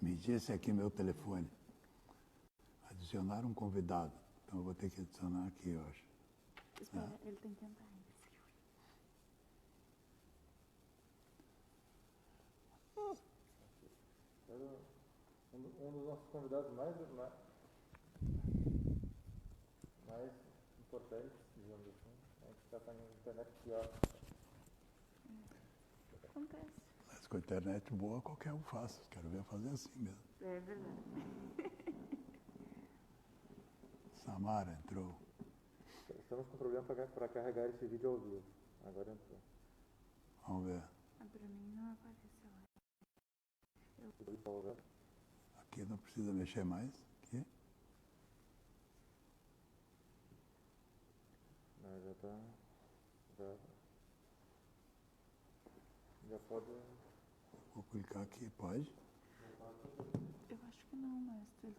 Me disse aqui meu telefone. Adicionar um convidado. Então eu vou ter que adicionar aqui, eu acho. Espera, ele tem que entrar ainda. Um dos nossos convidados mais importantes, digamos assim. A gente está com a internet pior. Acontece. Mas com a internet boa, qualquer um faz. Quero ver fazer assim mesmo. É verdade. Samara entrou. Estamos com problema para carregar esse vídeo ao vivo. Agora entrou. Vamos ver. Ah, pra mim não apareceu. Aqui não precisa mexer mais. Aqui. Não, já está. Já pode. Vou clicar aqui, pode? Eu acho que não, mestre.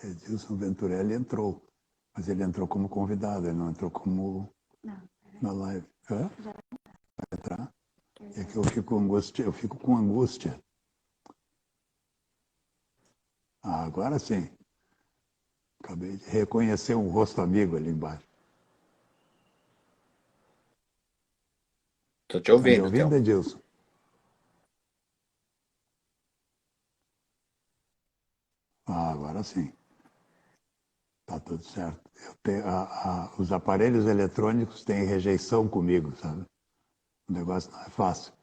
Edilson Venturelli entrou. Mas ele entrou como convidado, ele não entrou como Não, na live. Hã? já Vai entrar? É que eu fico com angústia. Ah, agora sim. Acabei de reconhecer um rosto amigo ali embaixo. Tô te Tá me ouvindo, ouvindo, Théo. Edilson? Ah, agora sim. Tá tudo certo. Os aparelhos eletrônicos têm rejeição comigo, sabe? O negócio não é fácil.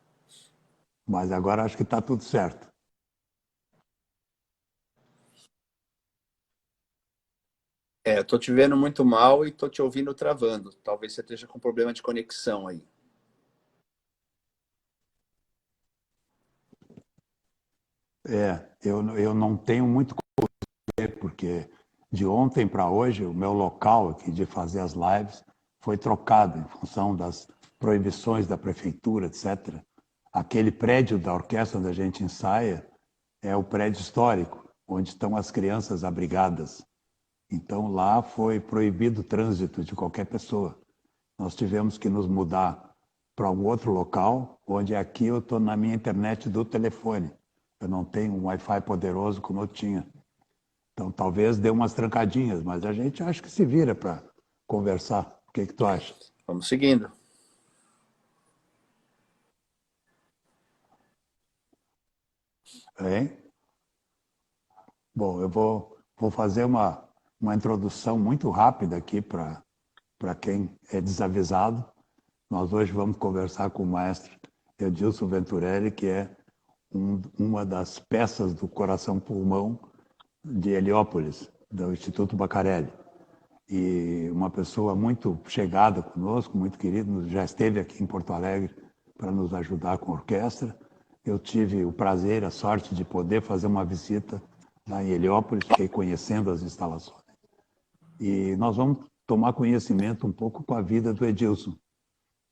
Mas agora acho que está tudo certo. Eu tô te vendo muito mal e tô te ouvindo travando. Talvez você esteja com problema de conexão aí. Eu não tenho muito como dizer, porque de ontem para hoje o meu local aqui de fazer as lives foi trocado em função das proibições da prefeitura, etc. Aquele prédio da orquestra onde a gente ensaia é o prédio histórico, onde estão as crianças abrigadas. Então lá foi proibido o trânsito de qualquer pessoa. Nós tivemos que nos mudar para um outro local, onde aqui eu estou na minha internet do telefone. Eu não tenho um Wi-Fi poderoso como eu tinha. Então talvez dê umas trancadinhas, mas a gente acha que se vira para conversar. O que tu acha? Vamos seguindo. Hein? Bom, eu vou fazer uma introdução muito rápida aqui para quem é desavisado. Nós hoje vamos conversar com o maestro Edilson Venturelli, que é uma das peças do coração-pulmão de Heliópolis, do Instituto Bacarelli. E uma pessoa muito chegada conosco, muito querida, já esteve aqui em Porto Alegre para nos ajudar com a orquestra. Eu tive o prazer, a sorte de poder fazer uma visita lá em Heliópolis, fiquei conhecendo as instalações. E nós vamos tomar conhecimento um pouco com a vida do Edilson.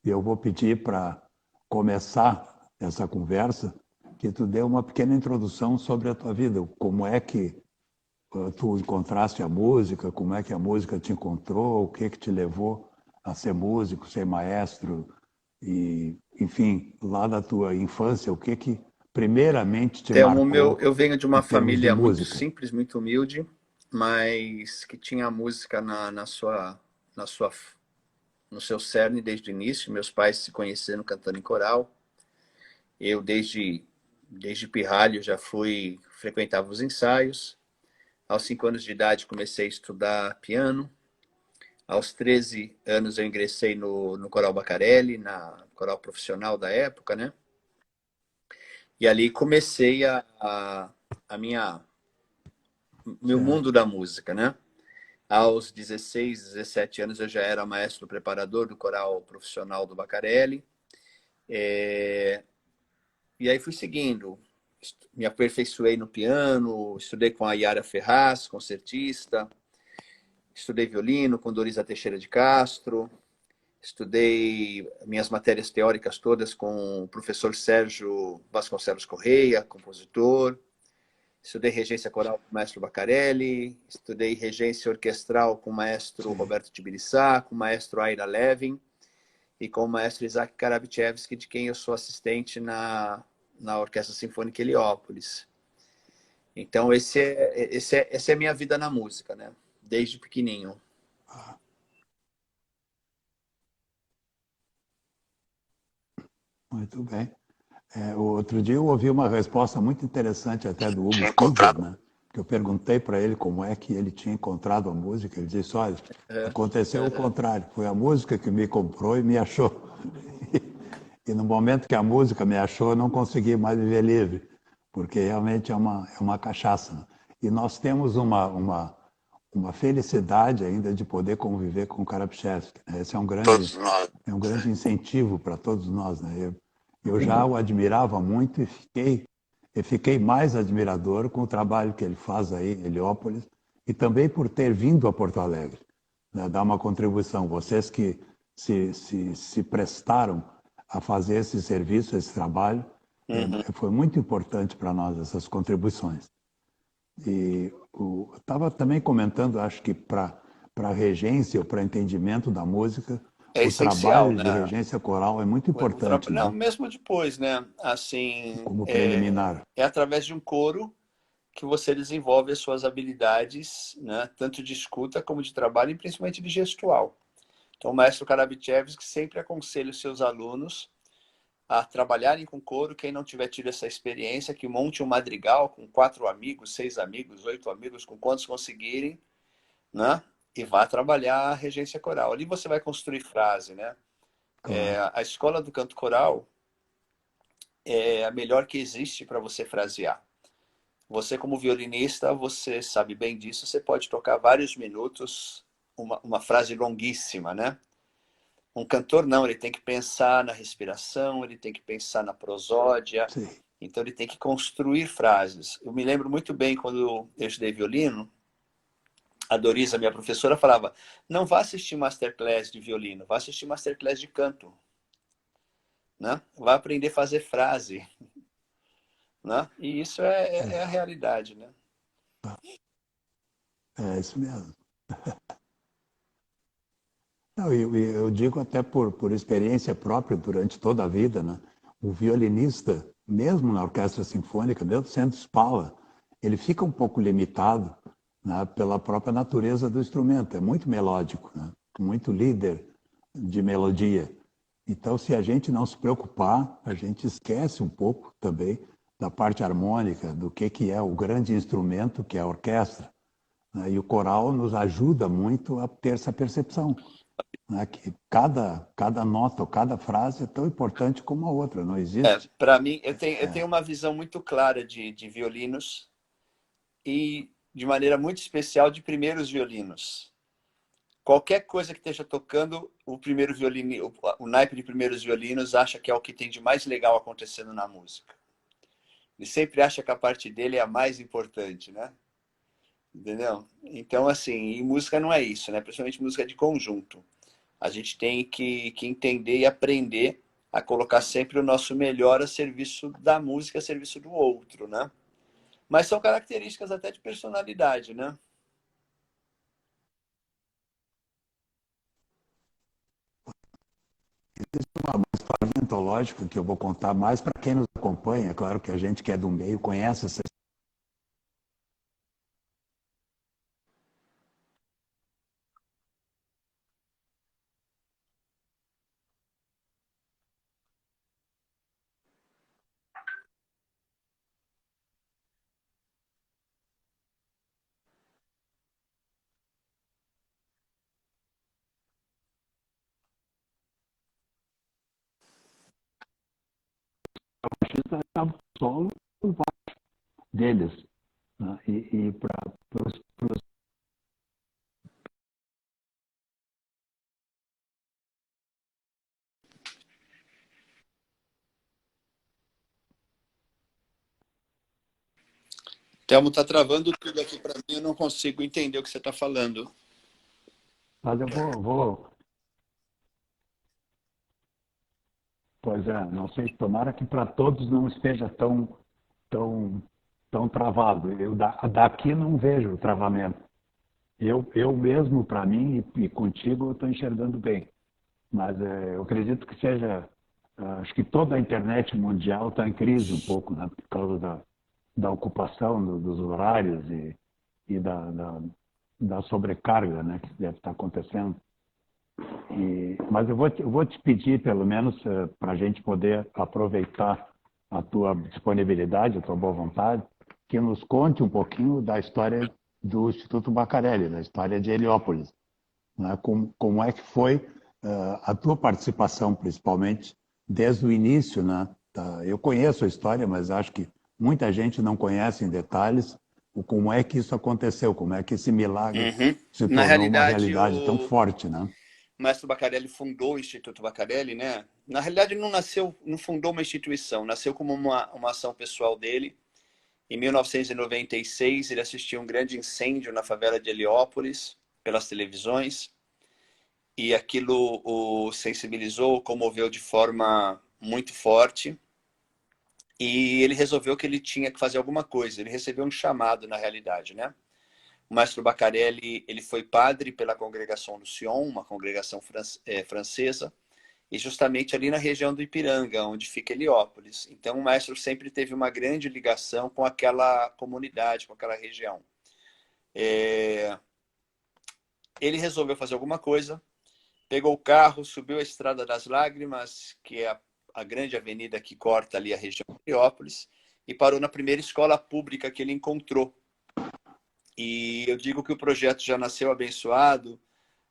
E eu vou pedir para começar essa conversa que tu dê uma pequena introdução sobre a tua vida, como é que tu encontraste a música, como é que a música te encontrou, o que te levou a ser músico, ser maestro, e, enfim, lá da tua infância, o que primeiramente te marcou Eu venho de uma em termos de família muito música? simples, muito humilde, mas que tinha a música no seu cerne desde o início. Meus pais se conheceram cantando em coral. Eu, desde pirralho, frequentava os ensaios. Aos 5 anos de idade, comecei a estudar piano. Aos 13 anos, eu ingressei no Coral Bacarelli, na coral profissional da época, né? E ali comecei meu mundo da música, né? Aos 16, 17 anos, eu já era maestro preparador do coral profissional do Bacarelli. E aí fui seguindo. Me aperfeiçoei no piano, estudei com a Yara Ferraz, concertista. Estudei violino com Dorisa Teixeira de Castro. Estudei minhas matérias teóricas todas com o professor Sérgio Vasconcelos Correia, compositor. Estudei regência coral com o maestro Bacarelli. Estudei regência orquestral com o maestro Sim. Roberto Tibiriçá, com o maestro Aira Levin. e com o maestro Isaac Karabichevsky, de quem eu sou assistente na Orquestra Sinfônica Heliópolis. Então, essa é a minha vida na música, né? Desde pequenininho. Muito bem. O outro dia eu ouvi uma resposta muito interessante até do Hugo Spiegel, né? Que eu perguntei para ele como é que ele tinha encontrado a música. Ele disse, olha, aconteceu o contrário. Foi a música que me comprou e me achou. E no momento que a música me achou, eu não consegui mais viver livre, porque realmente é uma cachaça. Né? E nós temos uma felicidade ainda de poder conviver com o Karabichevsky. Né? Esse é um grande incentivo para todos nós. Né? Eu já o admirava muito e fiquei mais admirador com o trabalho que ele faz aí em Heliópolis e também por ter vindo a Porto Alegre, né, dar uma contribuição. Vocês que se prestaram a fazer esse serviço, esse trabalho, foi muito importante para nós essas contribuições. E estava também comentando, acho que para a regência ou para entendimento da música, É o essencial, trabalho de né? regência coral é muito importante. Não, Né? mesmo depois, né? Assim, Como preliminar. É através de um coro que você desenvolve as suas habilidades, né? Tanto de escuta como de trabalho e principalmente de gestual. Então, o maestro Karabichevsky sempre aconselha os seus alunos a trabalharem com coro. Quem não tiver tido essa experiência, que monte um madrigal com 4 amigos, 6 amigos, 8 amigos, com quantos conseguirem, né? E vá trabalhar a regência coral. Ali você vai construir frase, né? Claro. A escola do canto coral é a melhor que existe para você frasear. Você, como violinista, você sabe bem disso, você pode tocar vários minutos, uma frase longuíssima, né? Um cantor não, ele tem que pensar na respiração, ele tem que pensar na prosódia, Sim. então ele tem que construir frases. Eu me lembro muito bem quando eu estudei violino, a Dorisa, minha professora, falava, não vá assistir masterclass de violino, vá assistir masterclass de canto. Né? Vá aprender a fazer frase. Né? E isso é a realidade. Né? É isso mesmo. Não, eu digo até por experiência própria durante toda a vida, né? O violinista, mesmo na orquestra sinfônica, mesmo sendo Spala, ele fica um pouco limitado, né, pela própria natureza do instrumento. É muito melódico, né? Muito líder de melodia. Então, se a gente não se preocupar, a gente esquece um pouco também da parte harmônica, do que é o grande instrumento que é a orquestra. Né? E o coral nos ajuda muito a ter essa percepção. Né? Que cada nota ou cada frase é tão importante como a outra, não existe. Para mim, eu tenho uma visão muito clara de violinos e, de maneira muito especial, de primeiros violinos. Qualquer coisa que esteja tocando, o primeiro violino, o naipe de primeiros violinos acha que é o que tem de mais legal acontecendo na música. Ele sempre acha que a parte dele é a mais importante, né? Entendeu? Então, assim, em música não é isso, né? Principalmente música de conjunto. A gente tem que entender e aprender a colocar sempre o nosso melhor a serviço da música, a serviço do outro, né? Mas são características até de personalidade, né? Existe uma história mitológica que eu vou contar mais para quem nos acompanha. É claro que a gente que é do meio conhece essa solo deles. Né? E para os Telmo, tá travando tudo aqui para mim, eu não consigo entender o que você está falando. Mas eu vou. Pois é, não sei, tomara que para todos não esteja tão travado. Eu daqui não vejo o travamento. Eu mesmo, para mim e contigo, eu estou enxergando bem. Mas eu acredito que seja... acho que toda a internet mundial está em crise um pouco, né? Por causa da ocupação dos horários e da sobrecarga, né? Que deve estar acontecendo. Mas eu vou te pedir, pelo menos, para a gente poder aproveitar a tua disponibilidade, a tua boa vontade, que nos conte um pouquinho da história do Instituto Bacarelli, da história de Heliópolis, né? Como é que foi a tua participação, principalmente, desde o início, né? Eu conheço a história, mas acho que muita gente não conhece em detalhes como é que isso aconteceu, como é que esse milagre se Na tornou uma realidade, realidade tão o forte, né? Maestro Bacarelli fundou o Instituto Bacarelli, né? Na realidade, não fundou uma instituição, nasceu como uma ação pessoal dele. Em 1996, ele assistiu um grande incêndio na favela de Heliópolis pelas televisões e aquilo o sensibilizou, comoveu de forma muito forte e ele resolveu que ele tinha que fazer alguma coisa. Ele recebeu um chamado, na realidade, né? O Maestro Bacarelli, ele foi padre pela congregação do Sion, uma congregação francesa, e justamente ali na região do Ipiranga, onde fica Heliópolis. Então, o maestro sempre teve uma grande ligação com aquela comunidade, com aquela região. Ele resolveu fazer alguma coisa, pegou o carro, subiu a Estrada das Lágrimas, que é a grande avenida que corta ali a região de Heliópolis, e parou na primeira escola pública que ele encontrou. E eu digo que o projeto já nasceu abençoado,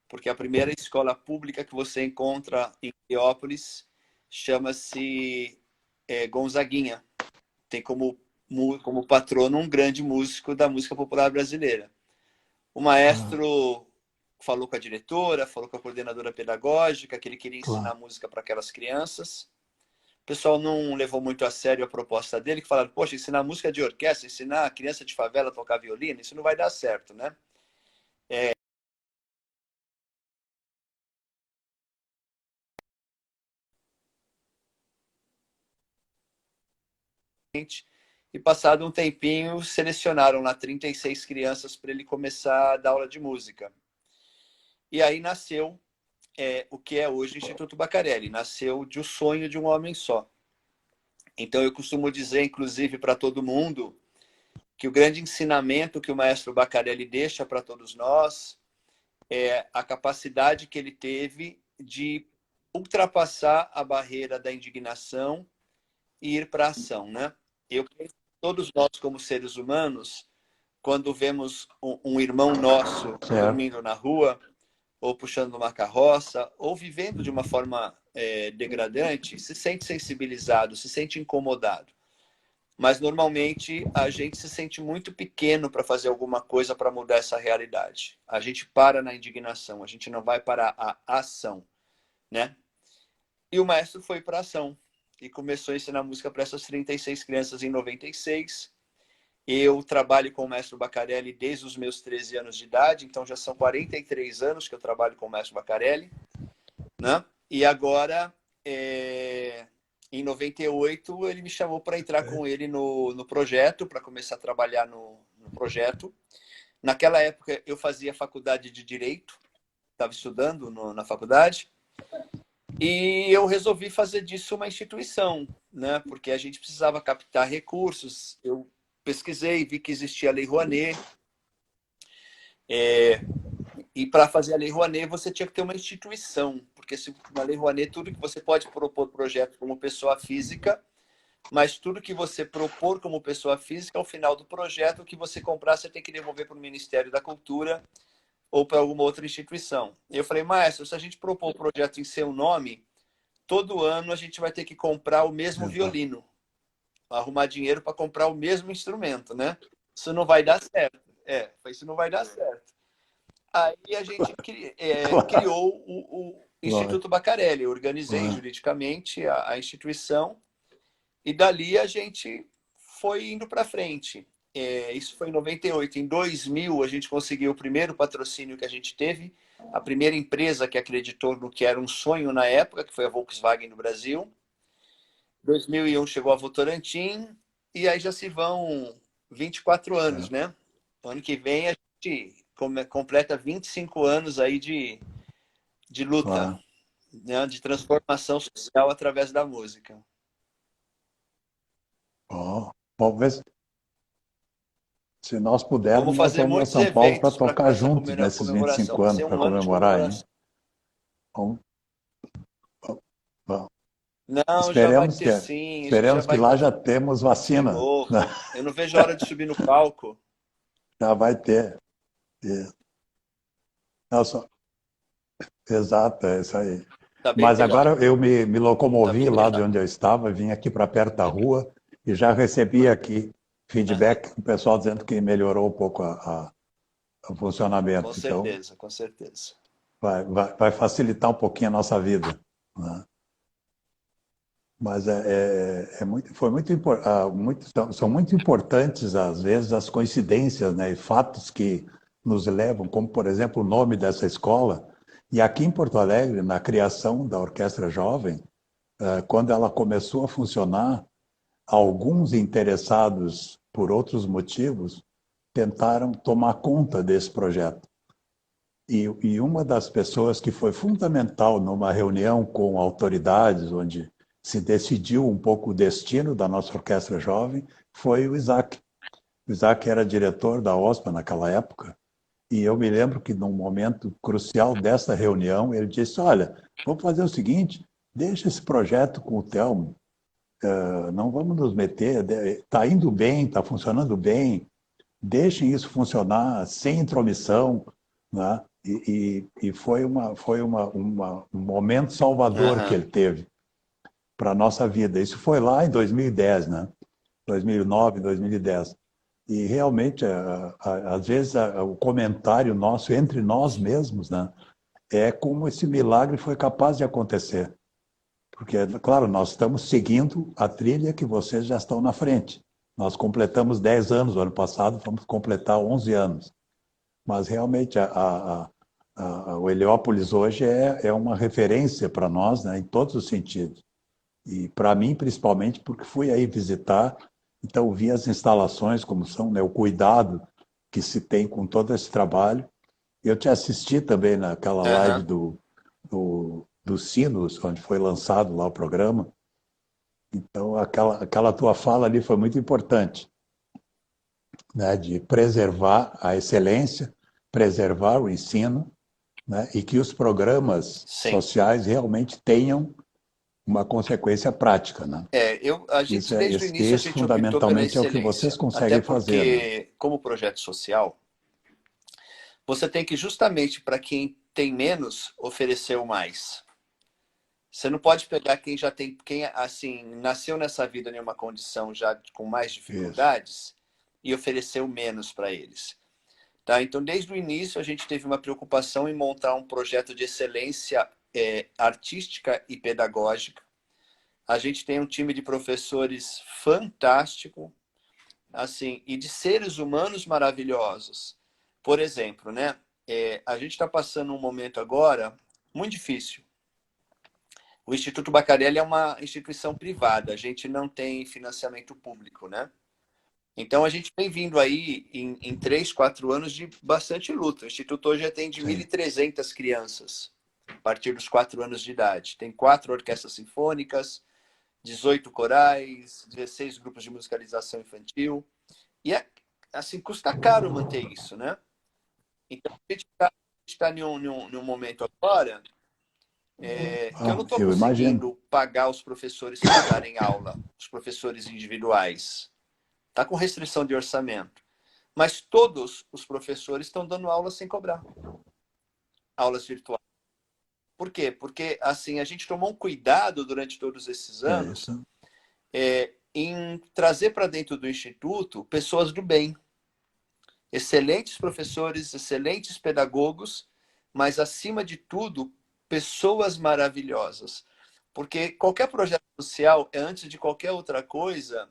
porque a primeira escola pública que você encontra em Heliópolis chama-se Gonzaguinha. Tem como patrono um grande músico da música popular brasileira. O maestro falou com a diretora, falou com a coordenadora pedagógica, que ele queria ensinar música para aquelas crianças. O pessoal não levou muito a sério a proposta dele, que falaram, poxa, ensinar música de orquestra, ensinar a criança de favela a tocar violino, isso não vai dar certo, né? E passado um tempinho, selecionaram lá 36 crianças para ele começar a dar aula de música. E aí nasceu o que é hoje o Instituto Bacarelli. Nasceu de um sonho de um homem só. Então eu costumo dizer, inclusive, para todo mundo, que o grande ensinamento que o maestro Bacarelli deixa para todos nós é a capacidade que ele teve de ultrapassar a barreira da indignação e ir para a ação, né? Eu penso que todos nós, como seres humanos, quando vemos um irmão nosso dormindo na rua, ou puxando uma carroça, ou vivendo de uma forma degradante, se sente sensibilizado, se sente incomodado. Mas, normalmente, a gente se sente muito pequeno para fazer alguma coisa para mudar essa realidade. A gente para na indignação, a gente não vai para a ação, né? E o maestro foi para a ação e começou a ensinar música para essas 36 crianças em 96. Eu trabalho com o maestro Bacarelli desde os meus 13 anos de idade, então já são 43 anos que eu trabalho com o maestro Bacarelli, né? E agora, em 98, ele me chamou para entrar com ele no projeto, para começar a trabalhar no projeto. Naquela época, eu fazia faculdade de Direito, estava estudando na faculdade, e eu resolvi fazer disso uma instituição, né? Porque a gente precisava captar recursos. Eu pesquisei, vi que existia a Lei Rouanet. E para fazer a Lei Rouanet, você tinha que ter uma instituição. Porque na Lei Rouanet, tudo que você pode propor projeto como pessoa física, mas tudo que você propor como pessoa física, ao final do projeto, o que você comprar, você tem que devolver para o Ministério da Cultura ou para alguma outra instituição. E eu falei, maestro, se a gente propor o projeto em seu nome, todo ano a gente vai ter que comprar o mesmo violino. Arrumar dinheiro para comprar o mesmo instrumento, né? Isso não vai dar certo. Isso não vai dar certo. Aí a gente criou o Instituto Bacarelli. Eu organizei juridicamente a instituição e dali a gente foi indo para frente. Isso foi em 98. Em 2000, a gente conseguiu o primeiro patrocínio que a gente teve, a primeira empresa que acreditou no que era um sonho na época, que foi a Volkswagen no Brasil. 2001 chegou a Votorantim e aí já se vão 24 anos, né? O ano que vem a gente completa 25 anos aí de luta, né, de transformação social através da música. Ó, vamos ver se nós Vamos pudermos, nós fazer vamos a muitos São Paulo para eventos para tocar essa juntos nesses comemoração. 25 Vai anos, ser para um ano de comemorar, hein? comemoração. Vamos, vamos. Não, já vai Esperemos ter que, sim, a gente já esperemos que vai lá estar já temos de vacina. novo. Eu não vejo a hora de subir no palco. Já vai ter. Isso. Não, só- Exato, é isso aí. Tá bem Mas legal. agora eu me Tá locomovi bem lá de legal. onde eu estava, vim aqui para perto da rua e já recebi aqui Aham. feedback, o pessoal dizendo que melhorou um pouco o Com funcionamento. Então, certeza, com certeza. vai facilitar um pouquinho a nossa vida, né? Mas foi são muito importantes, às vezes, as coincidências, né, e fatos que nos levam, como, por exemplo, o nome dessa escola. E aqui em Porto Alegre, na criação da Orquestra Jovem, quando ela começou a funcionar, alguns interessados por outros motivos tentaram tomar conta desse projeto. E uma das pessoas que foi fundamental numa reunião com autoridades, onde se decidiu um pouco o destino da nossa orquestra jovem, foi o Isaac. O Isaac era diretor da OSPA naquela época, e eu me lembro que num momento crucial dessa reunião, ele disse: olha, vamos fazer o seguinte, deixa esse projeto com o Telmo, não vamos nos meter, está indo bem, está funcionando bem, deixem isso funcionar sem intromissão, né? E um momento salvador que Aham. ele teve para a nossa vida. Isso foi lá em 2010, né? 2009, 2010. E realmente, às vezes, o comentário nosso entre nós mesmos, né, é como esse milagre foi capaz de acontecer. Porque, claro, nós estamos seguindo a trilha que vocês já estão na frente. Nós completamos 10 anos o ano passado, vamos completar 11 anos. Mas realmente o Heliópolis hoje é uma referência para nós, né, em todos os sentidos. E para mim, principalmente, porque fui aí visitar, então vi as instalações como são, né, o cuidado que se tem com todo esse trabalho. Eu te assisti também naquela live Aham. do Sinos, onde foi lançado lá o programa. Então, aquela tua fala ali foi muito importante, né, de preservar a excelência, preservar o ensino, né, e que os programas Sim. sociais realmente tenham uma consequência prática, né? A gente, desde o início, a Isso gente optou pela fundamentalmente é o que vocês excelência. Até conseguem fazer, né? porque, como projeto social, você tem que, justamente para quem tem menos, oferecer o mais. Você não pode pegar quem já tem, quem assim, nasceu nessa vida em uma condição já com mais Isso. dificuldades e oferecer o menos para eles. Tá? Então, desde o início, a gente teve uma preocupação em montar um projeto de excelência artística e pedagógica. A gente tem um time de professores fantástico, assim, e de seres humanos maravilhosos. Por exemplo, né? A gente está passando um momento agora muito difícil. O Instituto Bacarelli é uma instituição privada, a gente não tem financiamento público, né? Então a gente vem vindo aí em 3, 4 anos de bastante luta. O Instituto hoje atende Sim. 1.300 crianças a partir dos 4 anos de idade. Tem 4 orquestras sinfônicas, 18 corais, 16 grupos de musicalização infantil. E assim, custa caro manter isso, né? Então a gente está num momento agora que eu não estou Eu imagino. conseguindo pagar os professores para darem aula, os professores individuais. Está com restrição de orçamento. Mas todos os professores estão dando aula sem cobrar. Aulas virtuais. Por quê? Porque assim, a gente tomou um cuidado durante todos esses É anos isso. em trazer para dentro do Instituto pessoas do bem. Excelentes professores, excelentes pedagogos, mas, acima de tudo, pessoas maravilhosas. Porque qualquer projeto social, antes de qualquer outra coisa,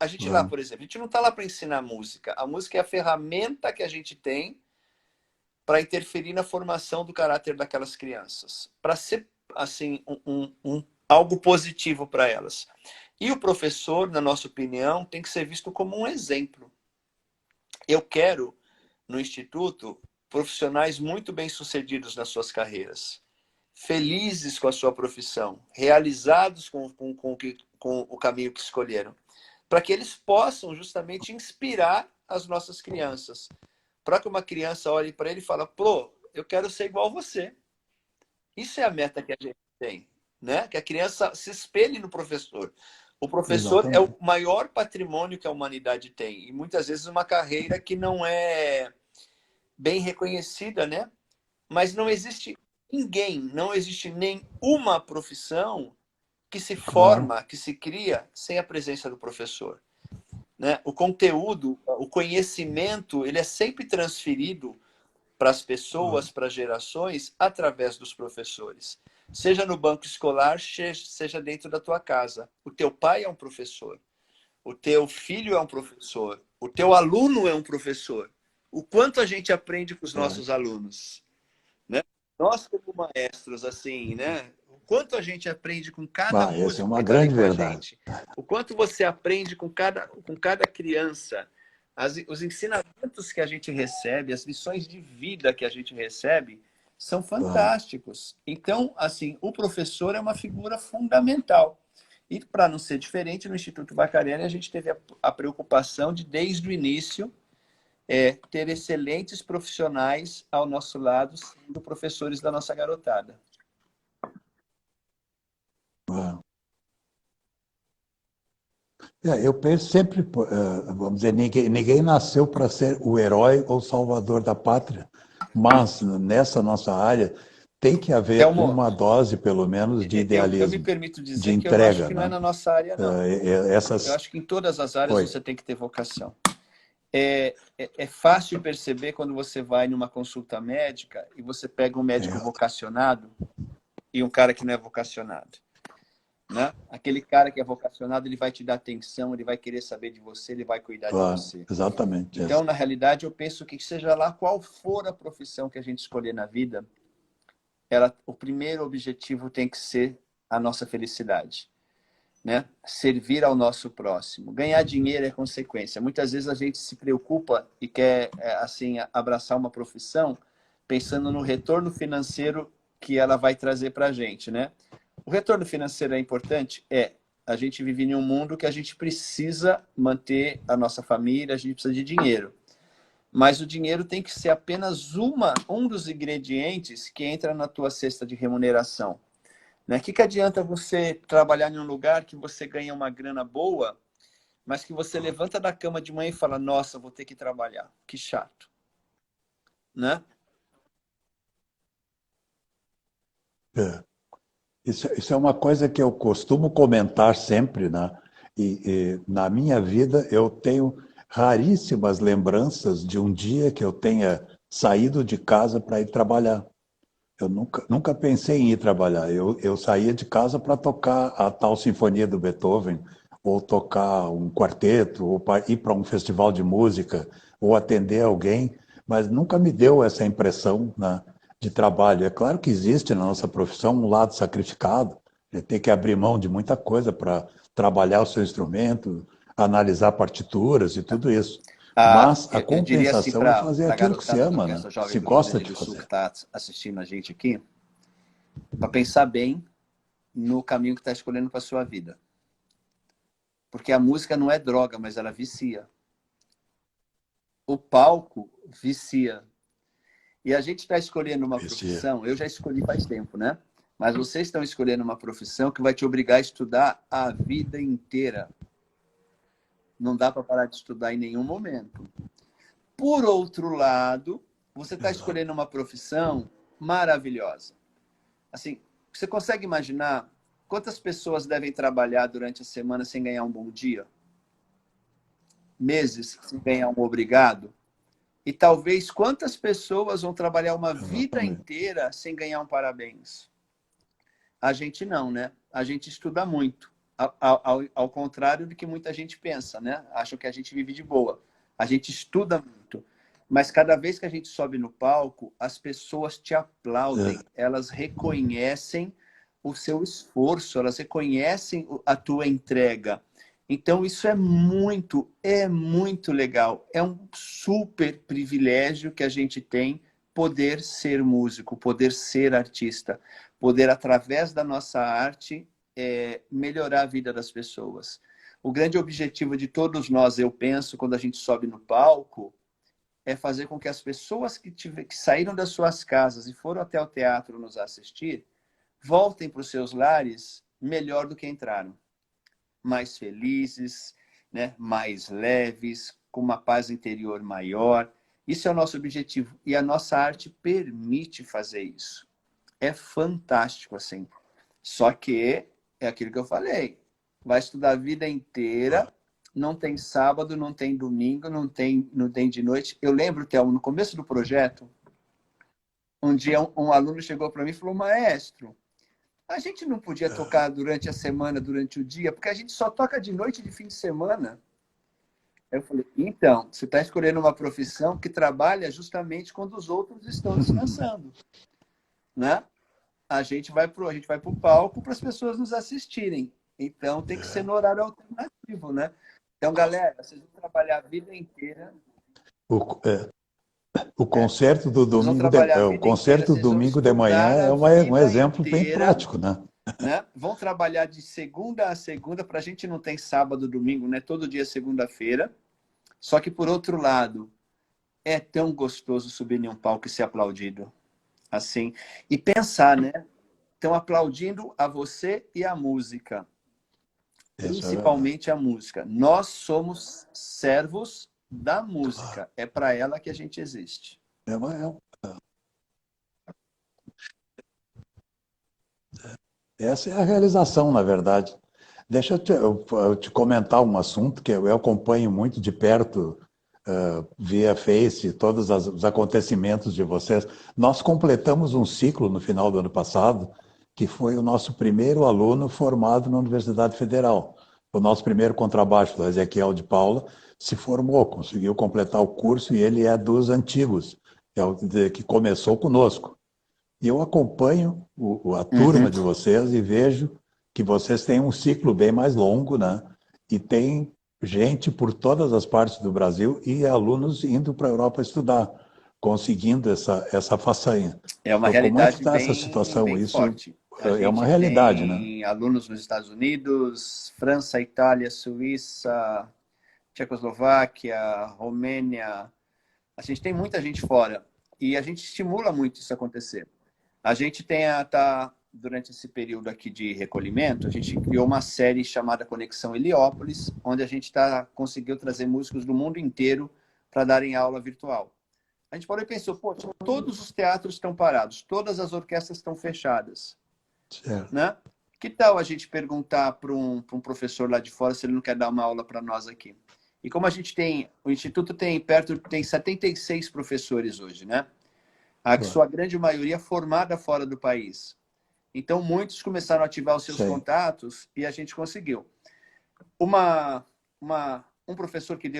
a gente lá, Claro. por exemplo, a gente não está lá para ensinar música. A música é a ferramenta que a gente tem para interferir na formação do caráter daquelas crianças, para ser assim algo positivo para elas. E o professor, na nossa opinião, tem que ser visto como um exemplo. Eu quero, no Instituto, profissionais muito bem-sucedidos nas suas carreiras. felizes com a sua profissão, realizados com o caminho que escolheram, para que eles possam justamente inspirar as nossas crianças. Para que uma criança olhe para ele e fale, pô, eu quero ser igual a você. Isso é a meta que a gente tem, né? Que a criança se espelhe no professor. O professor é o maior patrimônio que a humanidade tem. E muitas vezes uma carreira que não é bem reconhecida, né? Mas não existe ninguém, não existe nenhuma profissão que se forma, que se cria sem a presença do professor, né? O conteúdo, o conhecimento, ele é sempre transferido para as pessoas, para as gerações, através dos professores. Seja no banco escolar, seja dentro da tua casa. O teu pai é um professor. O teu filho é um professor. O teu aluno é um professor. O quanto a gente aprende com os nossos alunos, né? Nós, como maestros, assim, né? O quanto a gente aprende com cada músico essa é uma que está ali grande com a verdade. gente. O quanto você aprende com cada criança. Os ensinamentos que a gente recebe, as lições de vida que a gente recebe, são fantásticos. Então, assim, o professor é uma figura fundamental. E, para não ser diferente, no Instituto Bacarelli, a gente teve a preocupação de, desde o início, ter excelentes profissionais ao nosso lado, sendo professores da nossa garotada. Eu penso sempre, vamos dizer, ninguém nasceu para ser o herói ou salvador da pátria, mas nessa nossa área tem que haver Telmo, uma dose, pelo menos, de idealismo, eu me permito de dizer que eu entrega, acho que não é né? na nossa área, não. Essas... Eu acho que em todas as áreas você tem que ter vocação. É fácil perceber quando você vai numa consulta médica e você pega um médico vocacionado e um cara que não é vocacionado, né? Aquele cara que é vocacionado, ele vai te dar atenção, ele vai querer saber de você, ele vai cuidar de você. Exatamente. Então, na realidade, eu penso que seja lá qual for a profissão que a gente escolher na vida, o primeiro objetivo tem que ser a nossa felicidade, né? Servir ao nosso próximo. Ganhar dinheiro é consequência. Muitas vezes a gente se preocupa e quer assim abraçar uma profissão pensando no retorno financeiro que ela vai trazer para a gente, né? O retorno financeiro é importante? A gente vive em um mundo que a gente precisa manter a nossa família, a gente precisa de dinheiro. Mas o dinheiro tem que ser apenas um dos ingredientes que entra na tua cesta de remuneração. Né? O que adianta você trabalhar em um lugar que você ganha uma grana boa, mas que você levanta da cama de manhã e fala, nossa, vou ter que trabalhar. Que chato. Né? Isso é uma coisa que eu costumo comentar sempre, né? E na minha vida eu tenho raríssimas lembranças de um dia que eu tenha saído de casa para ir trabalhar. Eu nunca pensei em ir trabalhar. Eu saía de casa para tocar a tal sinfonia do Beethoven, ou tocar um quarteto, ou ir para um festival de música, ou atender alguém, mas nunca me deu essa impressão, né, de trabalho. É claro que existe na nossa profissão um lado sacrificado, tem que abrir mão de muita coisa para trabalhar o seu instrumento, analisar partituras e tudo isso. Mas a Eu diria assim compensação é para fazer a aquilo que se garotada, ama, para né? essa jovem Se do Rio gosta Grande de do Sul que fazer. está assistindo a gente aqui, para pensar bem no caminho que está escolhendo para sua vida. Porque a música não é droga, mas ela vicia. O palco vicia. E a gente está escolhendo uma profissão, eu já escolhi faz tempo, né? Mas vocês estão escolhendo uma profissão que vai te obrigar a estudar a vida inteira. Não dá para parar de estudar em nenhum momento. Por outro lado, você está escolhendo uma profissão maravilhosa. Assim, você consegue imaginar quantas pessoas devem trabalhar durante a semana sem ganhar um bom dia? Meses sem ganhar um obrigado? E talvez quantas pessoas vão trabalhar uma vida inteira sem ganhar um parabéns? A gente não, né? A gente estuda muito. Ao contrário do que muita gente pensa, né? Acham que a gente vive de boa. A gente estuda muito. Mas cada vez que a gente sobe no palco, as pessoas te aplaudem. Elas reconhecem o seu esforço, elas reconhecem a tua entrega. Então, isso é muito legal. É um super privilégio que a gente tem poder ser músico, poder ser artista. poder, através da nossa arte, melhorar a vida das pessoas. O grande objetivo de todos nós, eu penso, quando a gente sobe no palco, é fazer com que as pessoas que saíram das suas casas e foram até o teatro nos assistir, voltem para os seus lares melhor do que entraram. Mais felizes, né? Mais leves, com uma paz interior maior. Isso é o nosso objetivo. E a nossa arte permite fazer isso. É fantástico, assim. Só que é aquilo que eu falei. Vai estudar a vida inteira, não tem sábado, não tem domingo, não tem de noite. Eu lembro, Thelma, no começo do projeto, um dia um aluno chegou para mim e falou, maestro, a gente não podia tocar durante a semana, durante o dia, porque a gente só toca de noite e de fim de semana. Eu falei, então, você está escolhendo uma profissão que trabalha justamente quando os outros estão descansando, né? A gente vai para o palco para as pessoas nos assistirem. Então, tem que ser no horário alternativo, né? Então, galera, vocês vão trabalhar a vida inteira. O concerto do domingo de manhã é um exemplo bem prático, né? Vão trabalhar de segunda a segunda, para a gente não tem sábado, domingo, né? Todo dia é segunda-feira. Só que, por outro lado, é tão gostoso subir em um palco e ser aplaudido. Assim. E pensar, né? Estão aplaudindo a você e a música. Principalmente a música. Nós somos servos da música. É para ela que a gente existe. Essa é a realização, na verdade. Deixa eu te comentar um assunto que eu acompanho muito de perto, via Face, todos os acontecimentos de vocês. Nós completamos um ciclo no final do ano passado, que foi o nosso primeiro aluno formado na Universidade Federal. O nosso primeiro contrabaixo, o Ezequiel de Paula, se formou, conseguiu completar o curso e ele é dos antigos, que começou conosco. E eu acompanho a turma de vocês e vejo que vocês têm um ciclo bem mais longo, né? E tem gente por todas as partes do Brasil e alunos indo para a Europa estudar, conseguindo essa façanha. É uma então, realidade como é que está essa situação? bem Isso forte. é uma realidade, né? Tem alunos nos Estados Unidos, França, Itália, Suíça, Tchecoslováquia, Romênia. A gente tem muita gente fora e a gente estimula muito isso acontecer. A gente durante esse período aqui de recolhimento, a gente criou uma série chamada Conexão Heliópolis, onde a gente conseguiu trazer músicos do mundo inteiro para darem aula virtual. A gente parou e pensou, pô, todos os teatros estão parados, todas as orquestras estão fechadas. Certo. Né? Que tal a gente perguntar para um professor lá de fora se ele não quer dar uma aula para nós aqui? E como o Instituto tem 76 professores hoje, né? A sua grande maioria formada fora do país. Então, muitos começaram a ativar os seus contatos e a gente conseguiu. Um professor que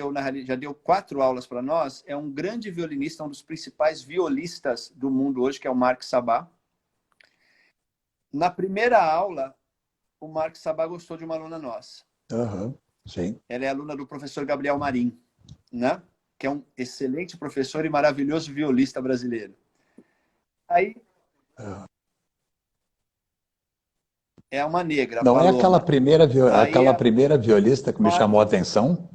já deu 4 aulas para nós é um grande violinista, um dos principais violistas do mundo hoje, que é o Mark Sabá. Na primeira aula, o Mark Sabá gostou de uma aluna nossa. Sim. Ela é aluna do professor Gabriel Marim, né? Que é um excelente professor e maravilhoso violista brasileiro. Aí, é uma negra, Não Paloma. é aquela primeira violista que me chamou a atenção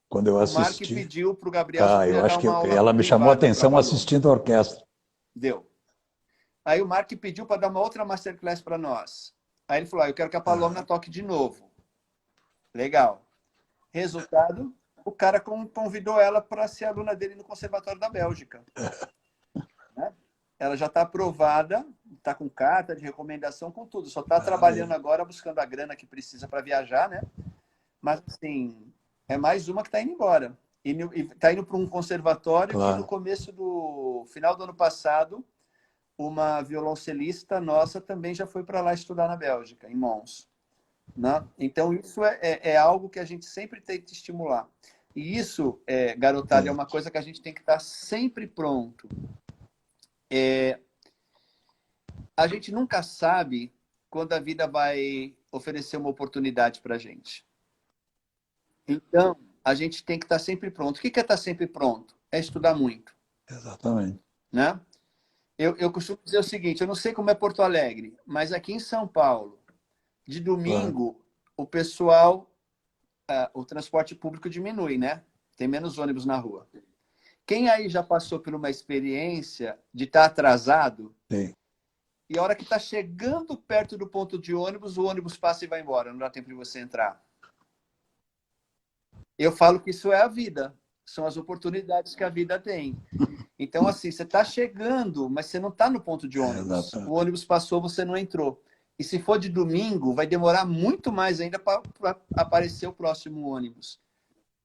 quando eu assisti? O Mark pediu para o Gabriel eu acho que ela me chamou a atenção assistindo a orquestra. Deu. Aí o Mark pediu para dar uma outra masterclass para nós. Aí ele falou, eu quero que a Paloma toque de novo. Legal. Resultado, o cara convidou ela para ser aluna dele no Conservatório da Bélgica. Né? Ela já está aprovada, está com carta de recomendação, com tudo. Só está trabalhando agora, buscando a grana que precisa para viajar, né? Mas, assim, é mais uma que está indo embora. E está indo para um conservatório que no final do ano passado, uma violoncelista nossa também já foi para lá estudar na Bélgica, em Mons. Né? Então, isso é algo que a gente sempre tem que estimular. E isso, garotada, é uma coisa que a gente tem que estar sempre pronto. A gente nunca sabe quando a vida vai oferecer uma oportunidade para a gente. Então, a gente tem que estar sempre pronto. O que é estar sempre pronto? É estudar muito. Exatamente. Né? Eu costumo dizer o seguinte, eu não sei como é Porto Alegre, mas aqui em São Paulo, de Claro. domingo, o pessoal, o transporte público diminui, né? Tem menos ônibus na rua. Quem aí já passou por uma experiência de estar atrasado Sim. e a hora que está chegando perto do ponto de ônibus, o ônibus passa e vai embora, não dá tempo de você entrar. Eu falo que isso é a vida, são as oportunidades que a vida tem. Então, assim, você está chegando, mas você não está no ponto de ônibus. Exato. O ônibus passou, você não entrou. E se for de domingo, vai demorar muito mais ainda para aparecer o próximo ônibus.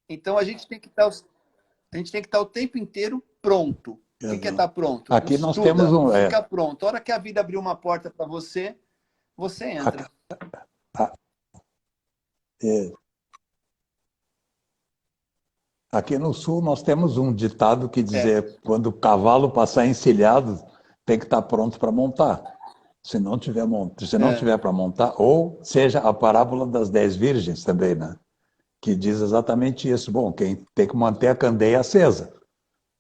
Então, a gente tem que estar o tempo inteiro pronto. O que é Exato. estar pronto? Aqui nós temos Estuda, um. fica pronto. A hora que a vida abrir uma porta para você, você Aqui, entra. a- é, aqui no sul nós temos um ditado que É, dizer quando o cavalo passar encilhado, tem que estar pronto para montar. Se não é, tiver para montar, ou seja, a parábola das 10 virgens também, né? Que diz exatamente isso. Bom, quem tem que manter a candeia acesa,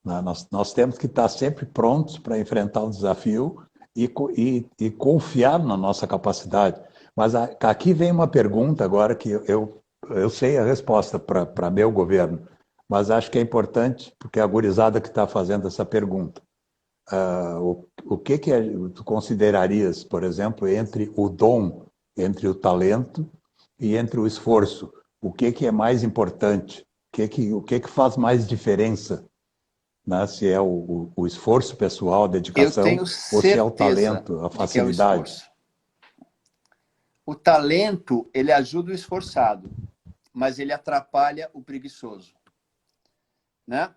né? Nós temos que estar sempre prontos para enfrentar o desafio e confiar na nossa capacidade. Mas aqui vem uma pergunta agora que eu sei a resposta para meu governo, mas acho que é importante, porque é a gurizada que está fazendo essa pergunta. O que tu considerarias, por exemplo, entre o dom, entre o talento e entre o esforço? O que é mais importante? O que faz mais diferença, né? Se é o esforço pessoal, a eu dedicação, tenho ou se é o certeza talento, a de que é o facilidade. esforço. O talento, ele ajuda o esforçado, mas ele atrapalha o preguiçoso, né?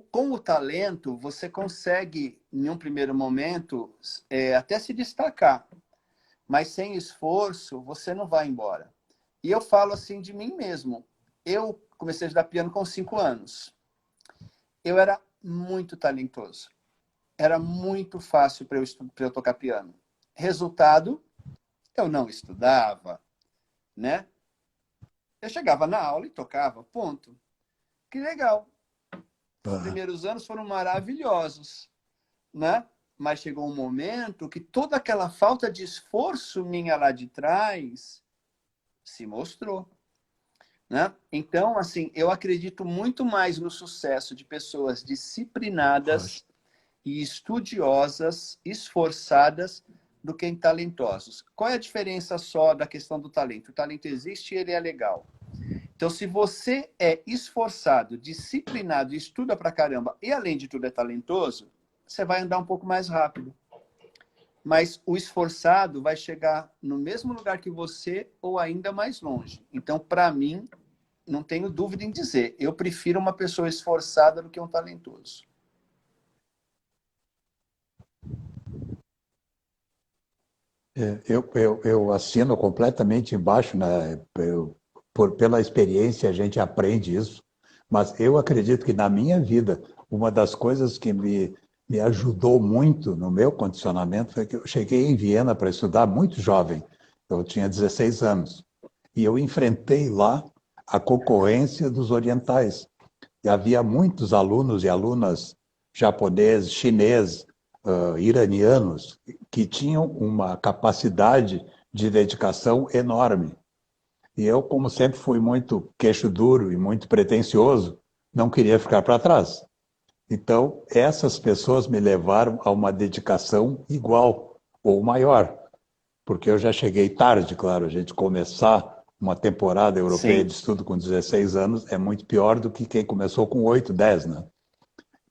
Com o talento, você consegue, em um primeiro momento, até se destacar, mas sem esforço, você não vai embora. E eu falo assim de mim mesmo. Eu comecei a estudar piano com 5 anos. Eu era muito talentoso. Era muito fácil para eu tocar piano. Resultado, eu não estudava, né? Eu chegava na aula e tocava, ponto. Que legal. Os Ah, primeiros anos foram maravilhosos, né? Mas chegou um momento que toda aquela falta de esforço minha lá de trás se mostrou, né? Então, assim, eu acredito muito mais no sucesso de pessoas poxa. disciplinadas e estudiosas, esforçadas, do que em talentosos. Qual é a diferença só da questão do talento? O talento existe e ele é legal. Então, se você é esforçado, disciplinado, estuda pra caramba e, além de tudo, é talentoso, você vai andar um pouco mais rápido. Mas o esforçado vai chegar no mesmo lugar que você ou ainda mais longe. Então, para mim, não tenho dúvida em dizer, eu prefiro uma pessoa esforçada do que um talentoso. Eu assino completamente embaixo, né? Pela experiência a gente aprende isso, mas eu acredito que na minha vida, uma das coisas que me ajudou muito no meu condicionamento foi que eu cheguei em Viena para estudar muito jovem, eu tinha 16 anos, e eu enfrentei lá a concorrência dos orientais. E havia muitos alunos e alunas japoneses, chineses, iranianos, que tinham uma capacidade de dedicação enorme. E eu, como sempre fui muito queixo duro e muito pretensioso, não queria ficar para trás. Então, essas pessoas me levaram a uma dedicação igual ou maior, porque eu já cheguei tarde, claro, a gente começar uma temporada europeia Sim. de estudo com 16 anos é muito pior do que quem começou com 8, 10, né?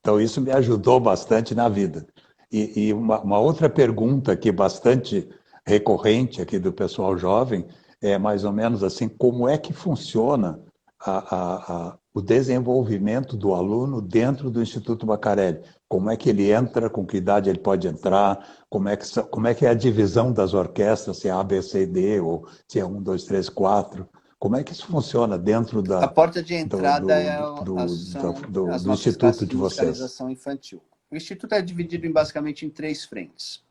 Então, isso me ajudou bastante na vida. E uma outra pergunta aqui, bastante recorrente aqui do pessoal jovem, é mais ou menos assim, como é que funciona o desenvolvimento do aluno dentro do Instituto Bacarelli? Como é que ele entra, com que idade ele pode entrar, como é que é a divisão das orquestras, se é A, B, C, D, ou se é um, dois, três, quatro? Como é que isso funciona dentro A porta de do, entrada do, são as do nossas Instituto classes de de vocês? musicalização infantil. O Instituto é dividido basicamente em 3 frentes.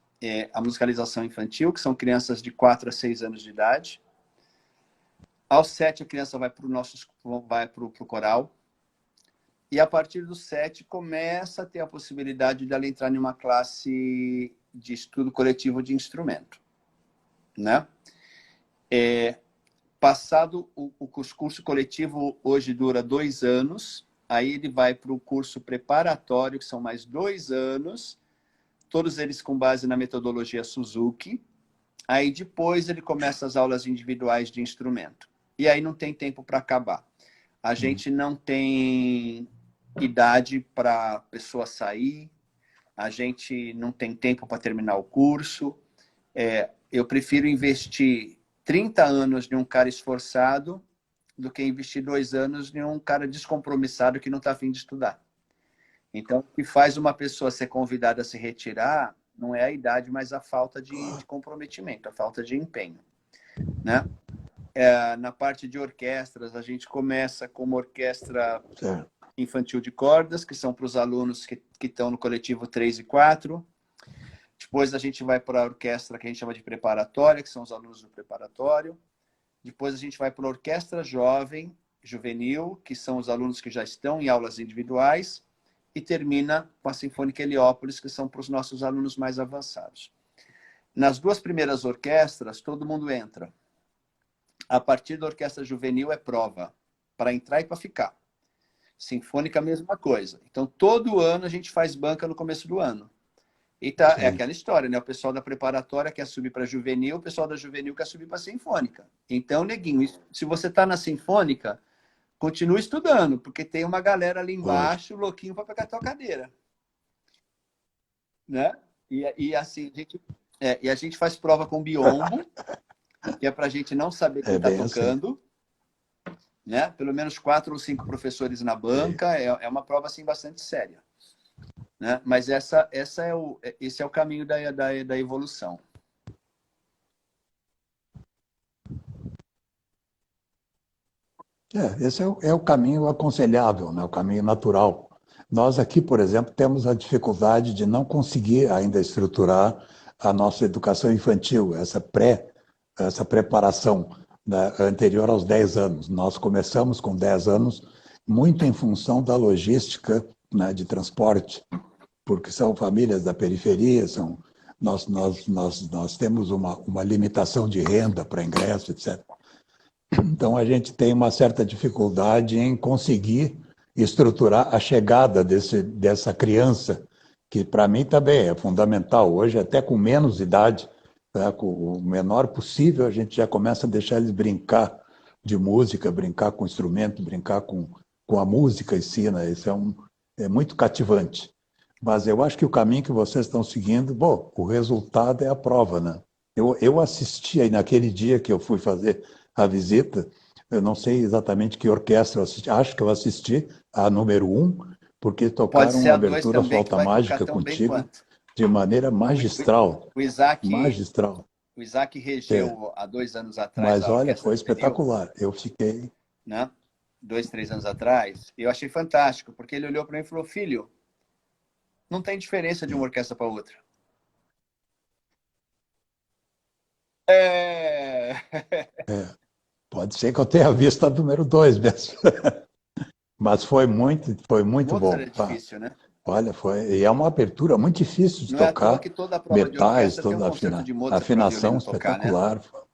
A musicalização infantil, que são crianças de 4 a 6 anos de idade. Aos 7, a criança vai para o coral. E a partir dos 7 começa a ter a possibilidade de ela entrar em uma classe de estudo coletivo de instrumento, né? Passado o curso coletivo, hoje dura 2 anos, aí ele vai para o curso preparatório, que são mais 2 anos, todos eles com base na metodologia Suzuki. Aí depois ele começa as aulas individuais de instrumento. E aí não tem tempo para acabar. A gente não tem idade para a pessoa sair, a gente não tem tempo para terminar o curso. Eu prefiro investir 30 anos de um cara esforçado do que investir 2 anos de um cara descompromissado que não está a fim de estudar. Então, o que faz uma pessoa ser convidada a se retirar não é a idade, mas a falta de comprometimento, a falta de empenho, né? Na parte de orquestras, a gente começa com uma orquestra infantil de cordas, que são para os alunos que estão no coletivo 3 e 4. Depois a gente vai para a orquestra que a gente chama de preparatória, que são os alunos do preparatório. Depois a gente vai para a orquestra jovem, juvenil, que são os alunos que já estão em aulas individuais. E termina com a Sinfônica Heliópolis, que são para os nossos alunos mais avançados. Nas 2 primeiras orquestras, todo mundo entra. A partir da orquestra juvenil é prova, para entrar e para ficar. Sinfônica, a mesma coisa. Então, todo ano a gente faz banca no começo do ano. E é aquela história, né? O pessoal da preparatória quer subir para juvenil, o pessoal da juvenil quer subir para sinfônica. Então, neguinho, se você está na sinfônica, continue estudando, porque tem uma galera ali embaixo, louquinho para pegar a tua cadeira. Né? E assim, a gente faz prova com biombo, que é para a gente não saber quem está tocando. Assim. Né? Pelo menos 4 ou 5 professores na banca, é uma prova assim, bastante séria. Né? Mas esse é o caminho da evolução. Esse é o caminho aconselhável, né? O caminho natural. Nós aqui, por exemplo, temos a dificuldade de não conseguir ainda estruturar a nossa educação infantil, essa preparação, né, anterior aos 10 anos. Nós começamos com 10 anos muito em função da logística, né, de transporte, porque são famílias da periferia, nós temos uma limitação de renda para ingresso, etc. Então, a gente tem uma certa dificuldade em conseguir estruturar a chegada dessa criança, que para mim também é fundamental. Hoje, até com menos idade, né, com o menor possível, a gente já começa a deixar eles brincar de música, brincar com instrumento, brincar com a música em si, né? Isso é muito cativante. Mas eu acho que o caminho que vocês estão seguindo, bom, o resultado é a prova, né? Eu assisti aí naquele dia que eu fui fazer a visita, eu não sei exatamente que orquestra eu assisti, acho que eu assisti a número 1, porque tocaram uma abertura Flauta Mágica contigo de maneira magistral. O Isaac magistral. O Isaac regeu há 2 anos atrás. Mas olha, foi espetacular. Eu fiquei... Né? 2, 3 anos atrás. E eu achei fantástico, porque ele olhou para mim e falou, filho, não tem diferença de uma orquestra para outra. Pode ser que eu tenha visto a número 2 mesmo. Mas foi muito bom. É difícil, né? Olha, e é uma abertura muito difícil de tocar. Que toda a prova metais, de toda a afinação espetacular. Tocar, né?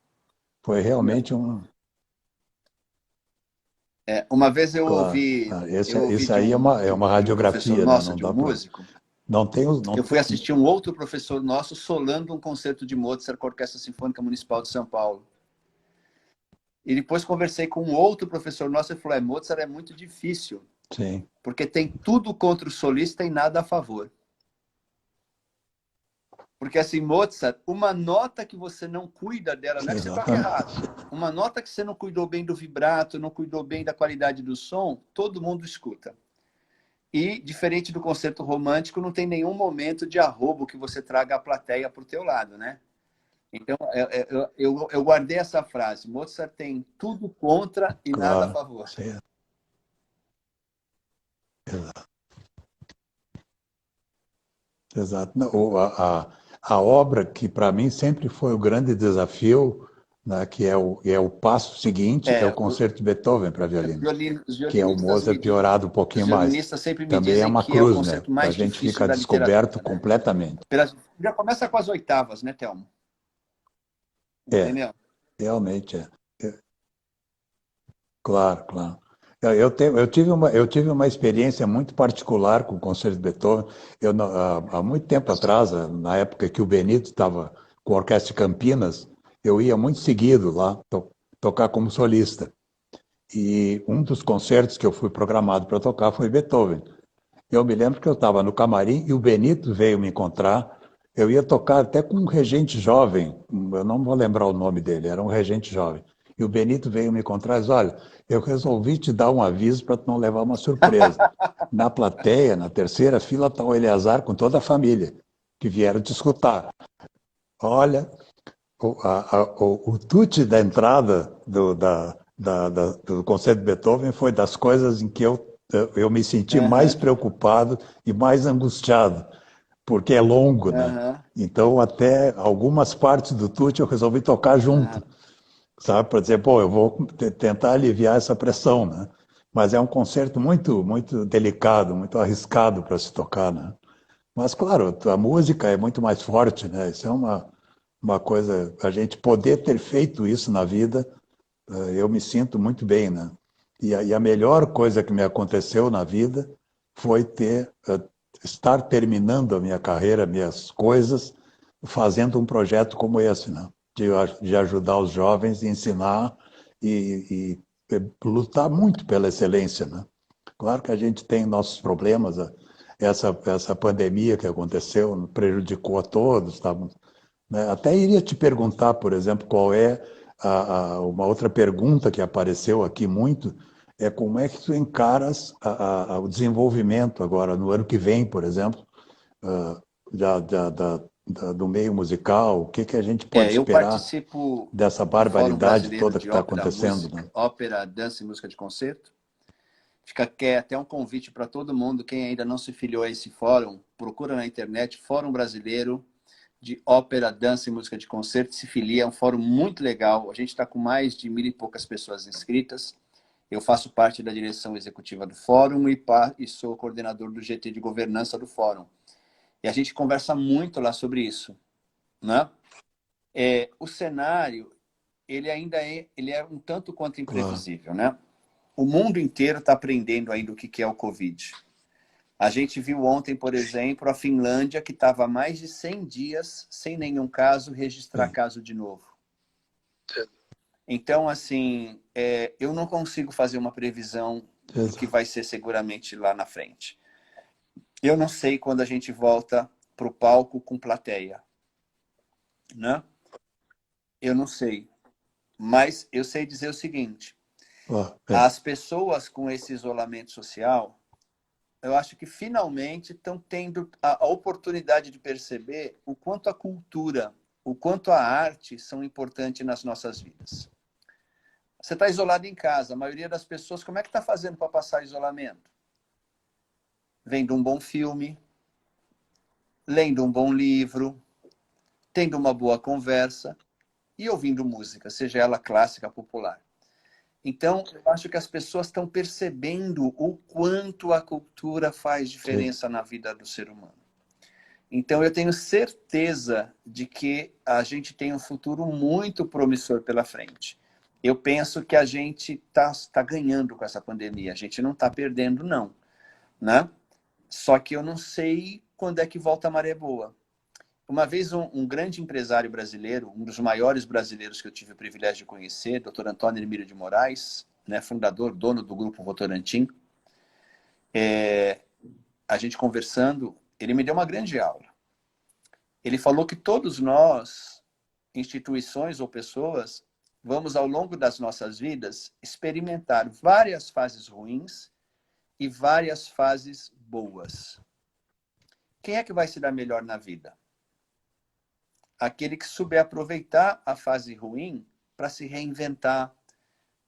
Foi realmente um... uma vez eu ouvi... Isso aí é uma radiografia, né? Nossa, de um músico. Eu fui assistir um outro professor nosso solando um concerto de Mozart com a Orquestra Sinfônica Municipal de São Paulo. E depois conversei com um outro professor nosso e falou, Mozart é muito difícil. Sim. Porque tem tudo contra o solista e nada a favor. Porque assim, Mozart, uma nota que você não cuida dela, não é que você toca errado. Uma nota que você não cuidou bem do vibrato, não cuidou bem da qualidade do som, todo mundo escuta. E, diferente do concerto romântico, não tem nenhum momento de arrobo que você traga a plateia para o teu lado, né? Então, eu guardei essa frase. Mozart tem tudo contra e nada a favor. Sim. Exato. A obra que, para mim, sempre foi o grande desafio né, que é o passo seguinte, é o concerto de Beethoven para violino, Os que é o violinistas Mozart piorado um os pouquinho mais. violinistas sempre me Também é dizem uma que é o cruz, né? concerto A mais gente difícil fica da descoberto literatura, né? completamente. Já começa com as oitavas, né, Thelmo? É, Entendeu? realmente é. Claro, claro. Eu tive uma experiência muito particular com o Concerto de Beethoven. Há muito tempo atrás, na época que o Benito estava com a Orquestra de Campinas, eu ia muito seguido lá tocar como solista. E um dos concertos que eu fui programado para tocar foi Beethoven. Eu me lembro que eu estava no camarim e o Benito veio me encontrar. Eu ia tocar até com um regente jovem, eu não vou lembrar o nome dele, era um regente jovem. E o Benito veio me encontrar e disse: Olha, eu resolvi te dar um aviso para tu não levar uma surpresa. Na plateia, na terceira fila, está o Eleazar com toda a família, que vieram te escutar. Olha, o tute da entrada do concerto de Beethoven foi das coisas em que eu me senti mais Aham, preocupado e mais angustiado, porque é longo, né? aham, Então, até algumas partes do tute eu resolvi tocar junto, aham. sabe? Para dizer, pô, eu vou tentar aliviar essa pressão, né? Mas é um concerto muito, muito delicado, muito arriscado para se tocar, né? Mas, claro, a música é muito mais forte, né? Isso é uma coisa, a gente poder ter feito isso na vida, eu me sinto muito bem, né? E a melhor coisa que me aconteceu na vida foi estar terminando a minha carreira, minhas coisas, fazendo um projeto como esse, né? De ajudar os jovens, ensinar e lutar muito pela excelência, né? Claro que a gente tem nossos problemas, essa pandemia que aconteceu prejudicou a todos, tá? Né? Até iria te perguntar, por exemplo, qual é uma outra pergunta que apareceu aqui muito, é como é que tu encaras o desenvolvimento agora, no ano que vem, por exemplo, ah, do meio musical, o que que a gente pode Eu esperar participo dessa do Fórum barbaridade Brasileiro toda que de está Ópera, acontecendo, né? Música, Ópera, Dança e Música de Concerto. Fica aqui até um convite para todo mundo, quem ainda não se filiou a esse fórum, procura na internet Fórum Brasileiro de Ópera, Dança e Música de Concerto, se filia, é um fórum muito legal. A gente está com mais de 1.000 e poucas pessoas inscritas. Eu faço parte da direção executiva do fórum e sou coordenador do GT de governança do fórum. E a gente conversa muito lá sobre isso, né? O cenário, ele é um tanto quanto Claro, imprevisível, né? O mundo inteiro está aprendendo ainda o que é o Covid. A gente viu ontem, por exemplo, a Finlândia, que estava há mais de 100 dias sem nenhum caso, registrar sim. caso de novo. Então, assim, eu não consigo fazer uma previsão do que vai ser seguramente lá na frente. Eu não sei quando a gente volta para o palco com plateia, né? Eu não sei. Mas eu sei dizer o seguinte, Claro, as pessoas com esse isolamento social, eu acho que finalmente estão tendo a oportunidade de perceber o quanto a cultura, o quanto a arte são importantes nas nossas vidas. Você está isolado em casa, a maioria das pessoas, como é que está fazendo para passar isolamento? Vendo um bom filme, lendo um bom livro, tendo uma boa conversa e ouvindo música, seja ela clássica, popular. Então, eu acho que as pessoas estão percebendo o quanto a cultura faz sim, diferença na vida do ser humano. Então, eu tenho certeza de que a gente tem um futuro muito promissor pela frente. Eu penso que a gente tá ganhando com essa pandemia. A gente não está perdendo, não, né? Só que eu não sei quando é que volta a maré boa. Uma vez um grande empresário brasileiro, um dos maiores brasileiros que eu tive o privilégio de conhecer, Dr. Antônio Hermílio de Moraes, né, fundador, dono do Grupo Votorantim, a gente conversando, ele me deu uma grande aula. Ele falou que todos nós, instituições ou pessoas, vamos ao longo das nossas vidas experimentar várias fases ruins e várias fases boas. Quem é que vai se dar melhor na vida? Aquele que souber aproveitar a fase ruim para se reinventar,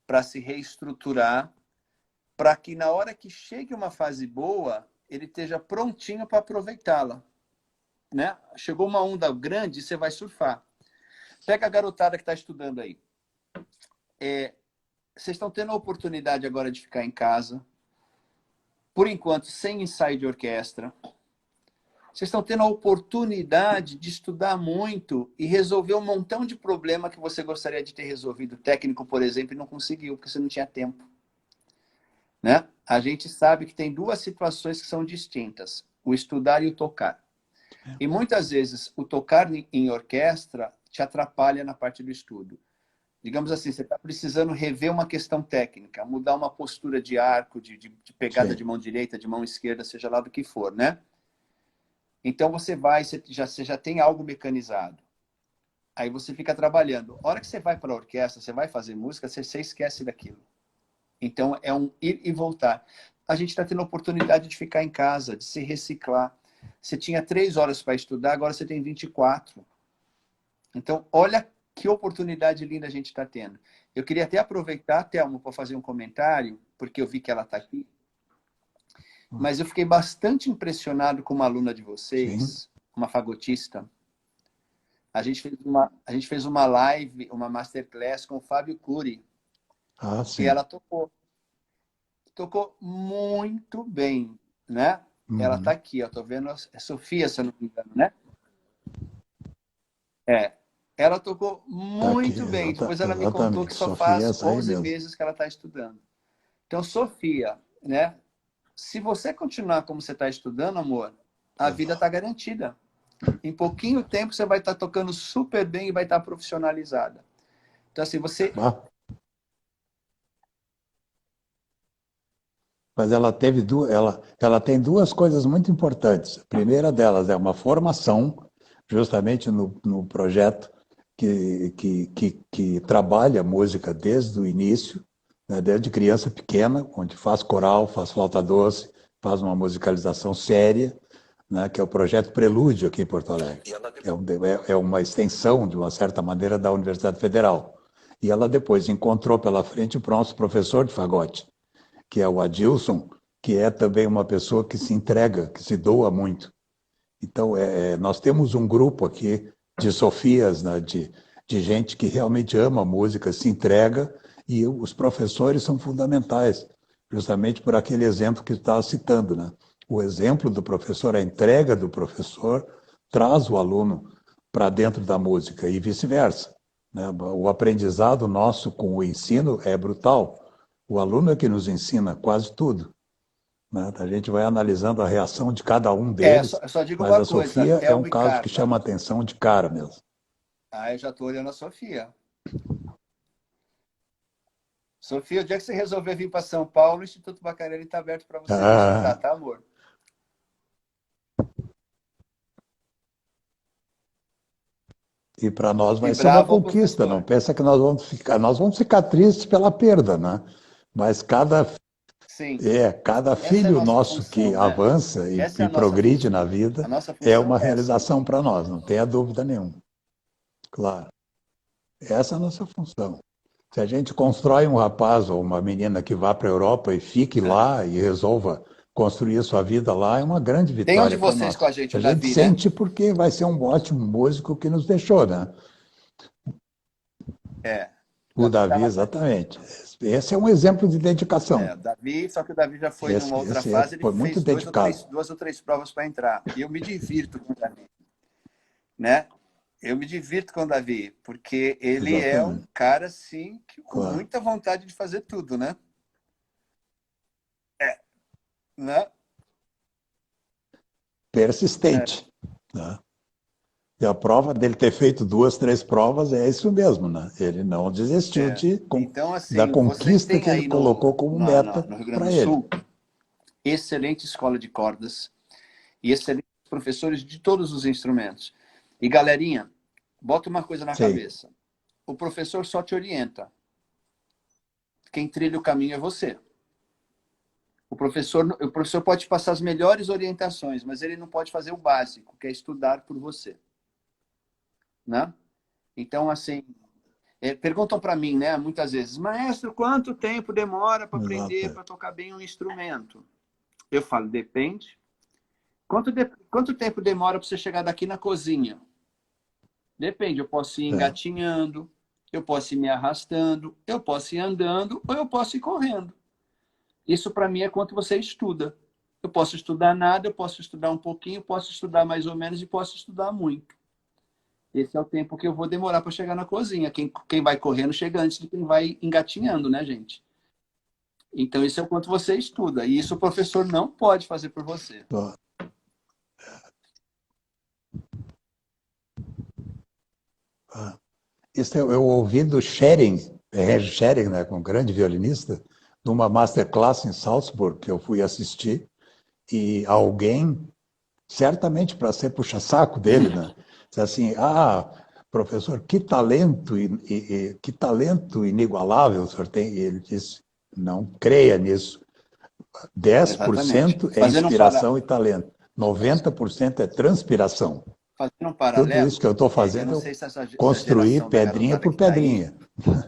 para se reestruturar, para que na hora que chegue uma fase boa, ele esteja prontinho para aproveitá-la. Né? Chegou uma onda grande, você vai surfar. Pega a garotada que está estudando aí. vocês estão tendo a oportunidade agora de ficar em casa, por enquanto, sem ensaio de orquestra. Vocês estão tendo a oportunidade de estudar muito e resolver um montão de problema que você gostaria de ter resolvido, técnico, por exemplo, e não conseguiu, porque você não tinha tempo. Né? A gente sabe que tem duas situações que são distintas, o estudar e o tocar. E muitas vezes o tocar em orquestra te atrapalha na parte do estudo. Digamos assim, você está precisando rever uma questão técnica, mudar uma postura de arco, de pegada de mão direita, de mão esquerda, seja lá do que for, né? Então você vai, você já tem algo mecanizado. Aí você fica trabalhando. A hora que você vai para a orquestra, você vai fazer música, você esquece daquilo. Então é um ir e voltar. A gente está tendo a oportunidade de ficar em casa, de se reciclar. Você tinha 3 horas para estudar, agora você tem 24. Então, olha que oportunidade linda a gente está tendo. Eu queria até aproveitar, Thelma, para fazer um comentário, porque eu vi que ela está aqui. Mas eu fiquei bastante impressionado com uma aluna de vocês, uma fagotista. A gente fez uma live, uma masterclass com o Fábio Cury. E ela tocou. Tocou muito bem, né? Ela está aqui, eu estou vendo. É Sofia, se eu não me engano, né? Ela tocou muito bem. Depois ela me contou que só faz 11 meses que ela está estudando. Então, Sofia, né? Se você continuar como você está estudando, amor, a vida está garantida. Em pouquinho tempo você vai estar tocando super bem e vai estar profissionalizada. Então, assim, você... Mas ela tem duas coisas muito importantes. A primeira delas é uma formação, justamente no projeto que trabalha música desde o início, né, desde criança pequena, onde faz coral, faz flauta doce, faz uma musicalização séria, né, que é o projeto Prelúdio aqui em Porto Alegre. É uma extensão, de uma certa maneira, da Universidade Federal. E ela depois encontrou pela frente o nosso professor de fagote, que é o Adilson, que é também uma pessoa que se entrega, que se doa muito. Então, nós temos um grupo aqui de Sofias, né, de gente que realmente ama a música, se entrega, e os professores são fundamentais, justamente por aquele exemplo que estava citando, né? O exemplo do professor, a entrega do professor, traz o aluno para dentro da música e vice-versa, né? O aprendizado nosso com o ensino é brutal. O aluno é que nos ensina quase tudo, né? A gente vai analisando a reação de cada um deles, só digo mas uma a coisa, Sofia é um Thelma e caso que Carla. chama a atenção de cara mesmo. Eu já estou olhando a Sofia. Sofia, o dia que você resolver vir para São Paulo, o Instituto Bacarelli está aberto para você vir estudar, tá, amor? E para nós vai ser uma conquista, não pensa que nós vamos ficar tristes pela perda, né? Mas cada filho nosso função, que avança e progride na vida é uma realização para nós, não tenha dúvida nenhuma. Claro. Essa é a nossa função. Se a gente constrói um rapaz ou uma menina que vá para a Europa e fique lá e resolva construir a sua vida lá, é uma grande vitória. Tem um de vocês com a gente, o Davi, né? Sente porque vai ser um ótimo músico que nos deixou, né? O Davi, exatamente. Esse é um exemplo de dedicação. Davi, só que o Davi já foi numa outra fase, ele fez duas ou três provas para entrar. E eu me divirto com o Davi, né? Eu me divirto com o Davi, porque ele é um cara, assim, que, com muita vontade de fazer tudo, né? Né? Persistente. Né? E a prova dele ter feito 2, 3 provas é isso mesmo, né? Ele não desistiu então, assim, da conquista que ele colocou como meta para ele. Sul, excelente escola de cordas e excelentes professores de todos os instrumentos. E, galerinha, bota uma coisa na cabeça. O professor só te orienta. Quem trilha o caminho é você. O professor pode te passar as melhores orientações, mas ele não pode fazer o básico, que é estudar por você. Né? Então, assim, perguntam para mim, né, muitas vezes, maestro, quanto tempo demora para aprender, para tocar bem um instrumento? Eu falo, depende. Quanto tempo demora para você chegar daqui na cozinha? Depende, eu posso ir engatinhando, eu posso ir me arrastando, eu posso ir andando ou eu posso ir correndo. Isso para mim é quanto você estuda. Eu posso estudar nada, eu posso estudar um pouquinho, posso estudar mais ou menos e posso estudar muito. Esse é o tempo que eu vou demorar para chegar na cozinha. Quem vai correndo chega antes de quem vai engatinhando, né, gente? Então, isso é o quanto você estuda. E isso o professor não pode fazer por você. Isso eu ouvi do Schering, Regis Schering, né, um grande violinista, numa masterclass em Salzburg, que eu fui assistir, e alguém, certamente para ser puxa-saco dele, né, disse assim, professor, que talento inigualável o senhor tem. E ele disse, não creia nisso. 10% é inspiração e talento. 90% é transpiração. Fazendo um Tudo paralelo, isso que eu estou eu fazendo, não eu sei se essa construir geração da pedrinha garotada por que está aí pedrinha.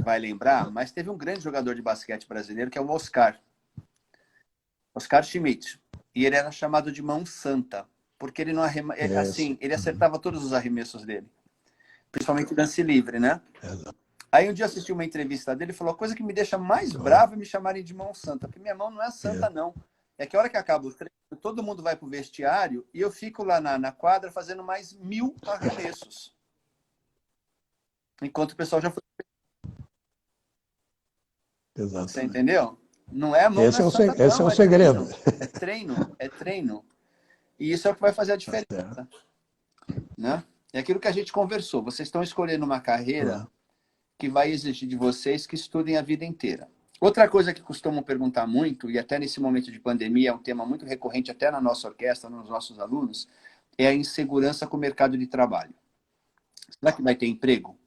vai lembrar, mas teve um grande jogador de basquete brasileiro que é o Oscar Schmidt. E ele era chamado de mão santa, porque ele não assim, ele acertava todos os arremessos dele, principalmente lance livre, né? Exato. Aí um dia eu assisti uma entrevista dele e falou: a coisa que me deixa mais bravo é me chamarem de mão santa, porque minha mão não é santa, não. É que a hora que acaba o treino, todo mundo vai pro vestiário e eu fico lá na quadra fazendo mais 1000 arremessos. Enquanto o pessoal já foi. Exatamente. Você entendeu? Não é a mão, Esse não é santa, esse é não, o segredo. treino. É treino, é treino. E isso é o que vai fazer a diferença. Né? É aquilo que a gente conversou. Vocês estão escolhendo uma carreira que vai exigir de vocês que estudem a vida inteira. Outra coisa que costumam perguntar muito, e até nesse momento de pandemia é um tema muito recorrente até na nossa orquestra, nos nossos alunos, é a insegurança com o mercado de trabalho. Será que vai ter emprego?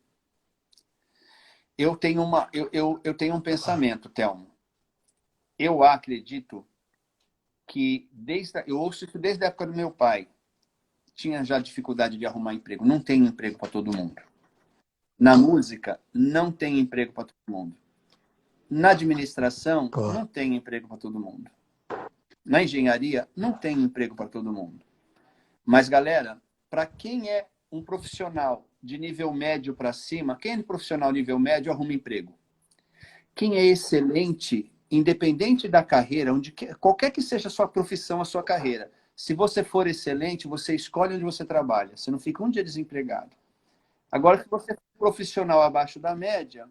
Eu tenho um pensamento, Thelmo. Eu acredito que eu ouço isso desde a época do meu pai. Tinha já dificuldade de arrumar emprego. Não tem emprego para todo mundo. Na música, não tem emprego para todo mundo. Na administração, não tem emprego para todo mundo. Na engenharia, não tem emprego para todo mundo. Mas, galera, para quem é um profissional de nível médio para cima, quem é profissional nível médio arruma emprego. Quem é excelente, independente da carreira, qualquer que seja a sua profissão, a sua carreira, se você for excelente, você escolhe onde você trabalha. Você não fica um dia desempregado. Agora, se você for profissional abaixo da média,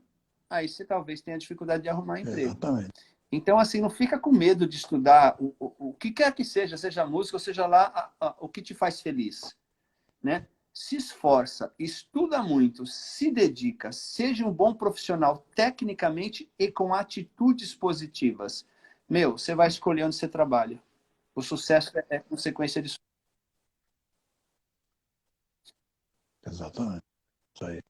aí você talvez tenha dificuldade de arrumar emprego. Exatamente. Então, assim, não fica com medo de estudar o que quer que seja música, ou seja lá o que te faz feliz. Né? Se esforça, estuda muito, se dedica, seja um bom profissional tecnicamente e com atitudes positivas. Meu, você vai escolher onde você trabalha. O sucesso é consequência disso. Exatamente. Isso aí.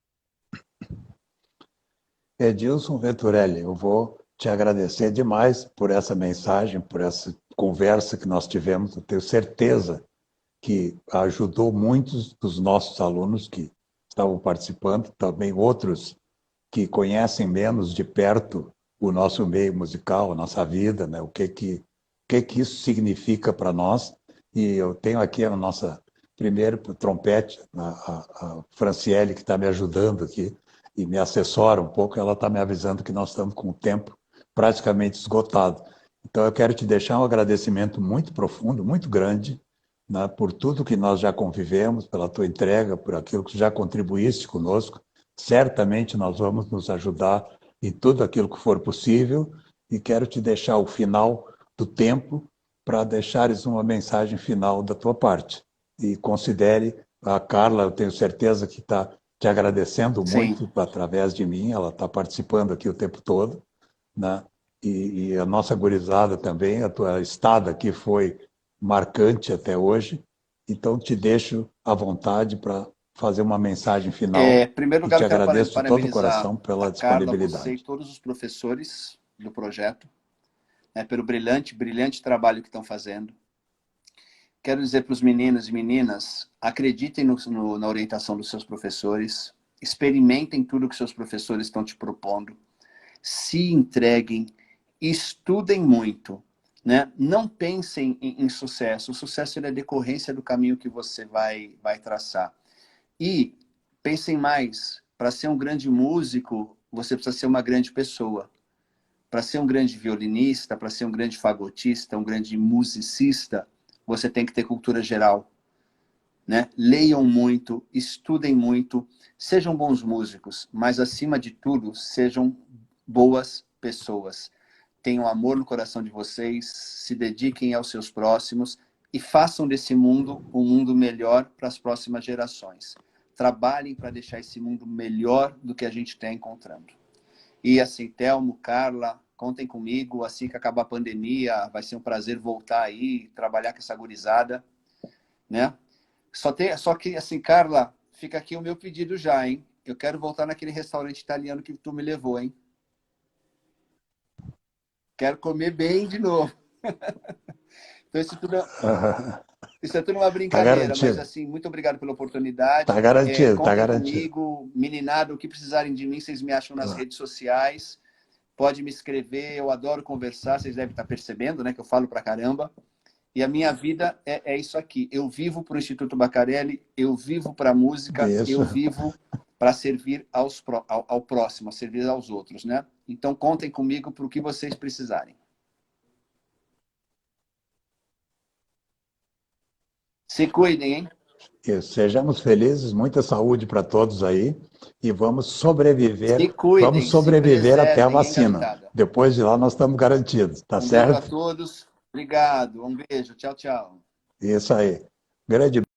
Edilson Venturelli, eu vou te agradecer demais por essa mensagem, por essa conversa que nós tivemos. Eu tenho certeza que ajudou muitos dos nossos alunos que estavam participando, também outros que conhecem menos de perto o nosso meio musical, a nossa vida, né? O que isso significa para nós. E eu tenho aqui a nossa primeira trompete, a Franciele, que está me ajudando aqui e me assessora um pouco, ela está me avisando que nós estamos com o tempo praticamente esgotado. Então, eu quero te deixar um agradecimento muito profundo, muito grande, né, por tudo que nós já convivemos, pela tua entrega, por aquilo que já contribuíste conosco. Certamente nós vamos nos ajudar em tudo aquilo que for possível e quero te deixar o final do tempo para deixares uma mensagem final da tua parte. E considere, a Carla, eu tenho certeza que está te agradecendo muito através de mim, ela está participando aqui o tempo todo, né? E a nossa gurizada também, a tua estada aqui foi marcante até hoje, então te deixo à vontade para fazer uma mensagem final. Em primeiro lugar, e te eu quero agradeço de todo o parabenizar coração pela a Carla, disponibilidade. você e todos os professores do projeto, né, pelo brilhante trabalho que estão fazendo. Quero dizer para os meninos e meninas, acreditem na orientação dos seus professores, experimentem tudo que seus professores estão te propondo, se entreguem, estudem muito, né? Não pensem em sucesso. O sucesso é decorrência do caminho que você vai traçar. E pensem mais, para ser um grande músico, você precisa ser uma grande pessoa. Para ser um grande violinista, para ser um grande fagotista, um grande musicista, você tem que ter cultura geral, né? Leiam muito, estudem muito, sejam bons músicos, mas acima de tudo, sejam boas pessoas. Tenham amor no coração de vocês, se dediquem aos seus próximos e façam desse mundo um mundo melhor para as próximas gerações. Trabalhem para deixar esse mundo melhor do que a gente está encontrando. E assim, Telmo, Carla, contem comigo, assim que acabar a pandemia, vai ser um prazer voltar aí, trabalhar com essa gurizada, né? Só que, assim, Carla, fica aqui o meu pedido já, hein? Eu quero voltar naquele restaurante italiano que tu me levou, hein? Quero comer bem de novo. Então, isso é tudo uma Tá brincadeira, mas garantido. assim, muito obrigado pela oportunidade. Tá garantido, tá Contem garantido. comigo, meninada, o que precisarem de mim, vocês me acham nas redes sociais. Pode me escrever, eu adoro conversar, vocês devem estar percebendo, né, que eu falo pra caramba. E a minha vida é isso aqui. Eu vivo para o Instituto Baccarelli, eu vivo para a música, Isso. eu vivo para servir ao próximo, a servir aos outros, né? Então, contem comigo para o que vocês precisarem. Se cuidem, hein? Isso. Sejamos felizes, muita saúde para todos aí e vamos sobreviver. Se cuidem, Vamos sobreviver se até a preservem, hein, vacina. garotada? Depois de lá nós estamos garantidos, tá Um beijo a certo? todos. Obrigado. Um beijo. Tchau, tchau. Isso aí. Grande